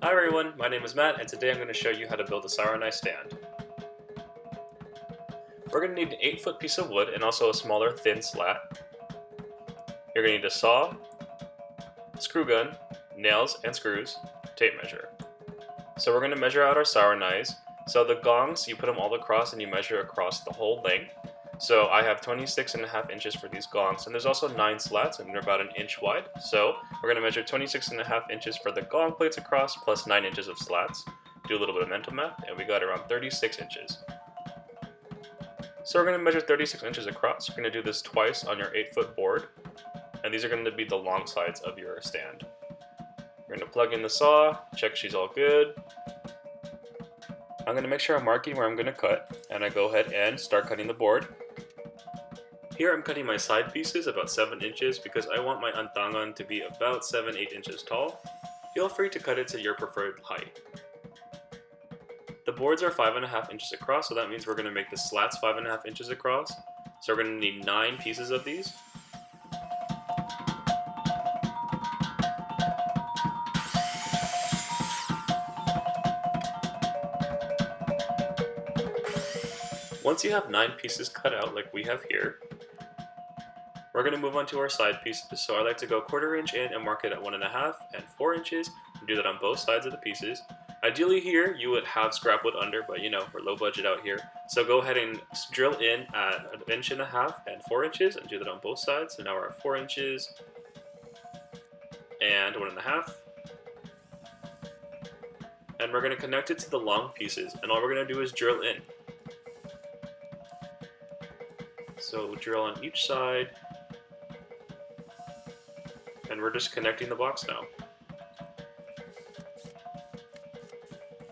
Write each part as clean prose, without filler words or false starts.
Hi everyone, my name is Matt and today I'm going to show you how to build a Sarunay stand. We're going to need an 8-foot piece of wood and also a smaller thin slat. You're going to need a saw, screw gun, nails and screws, tape measure. So we're going to measure out our Sarunays. So the gongs, you put them all across and you measure across the whole length. So I have 26.5 inches for these gongs, and there's also 9 slats and they're about an inch wide. So we're going to measure 26.5 inches for the gong plates across plus 9 inches of slats. Do a little bit of mental math and we got around 36 inches. So we're going to measure 36 inches across. You're going to do this twice on your 8-foot board, and these are going to be the long sides of your stand. You're going to plug in the saw, check she's all good. I'm going to make sure I'm marking where I'm going to cut, and I go ahead and start cutting the board. Here I'm cutting my side pieces about 7 inches because I want my antangan to be about 7-8 inches tall. Feel free to cut it to your preferred height. The boards are 5.5 inches across, so that means we're going to make the slats 5.5 inches across. So we're going to need 9 pieces of these. Once you have 9 pieces cut out like we have here, we're going to move on to our side pieces. So I like to go 1/4 inch in and mark it at 1.5 and 4 inches, and do that on both sides of the pieces. Ideally here, you would have scrap wood under, but you know, we're low budget out here. So go ahead and drill in at 1.5 inches and 4 inches and do that on both sides. So now we're at 4 inches and 1.5. And we're going to connect it to the long pieces, and all we're going to do is drill in. So drill on each side, and we're just connecting the box now.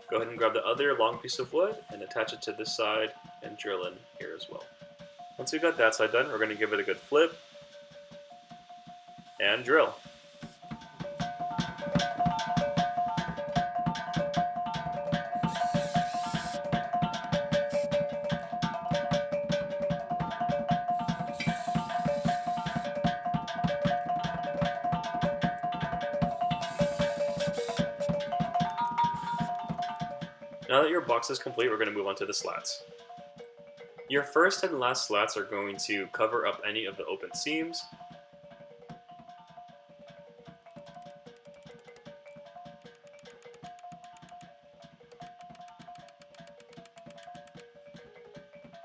Go ahead and grab the other long piece of wood and attach it to this side and drill in here as well. Once we've got that side done, we're going to give it a good flip and drill. Now that your box is complete, we're going to move on to the slats. Your first and last slats are going to cover up any of the open seams.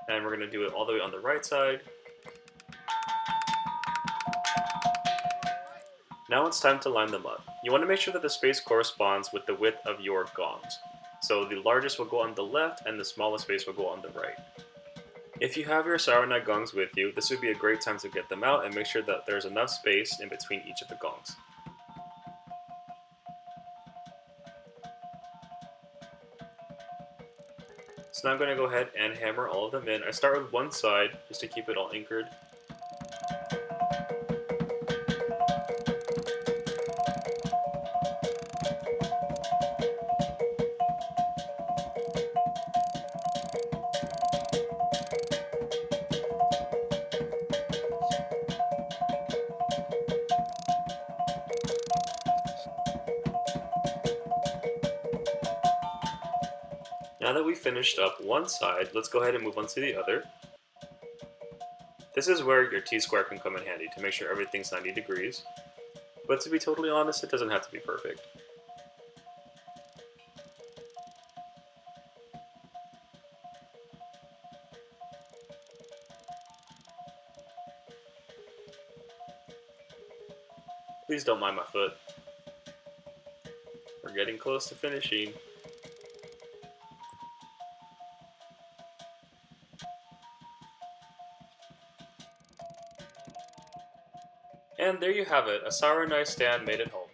And we're going to do it all the way on the right side. Now it's time to line them up. You want to make sure that the space corresponds with the width of your gongs. So the largest will go on the left and the smallest space will go on the right. If you have your Sarunay gongs with you, this would be a great time to get them out and make sure that there's enough space in between each of the gongs. So now I'm going to go ahead and hammer all of them in. I start with one side just to keep it all anchored. Now that we've finished up one side, let's go ahead and move on to the other. This is where your T-square can come in handy to make sure everything's 90 degrees. But to be totally honest, it doesn't have to be perfect. Please don't mind my foot. We're getting close to finishing. And there you have it, a Sarunay stand made at home.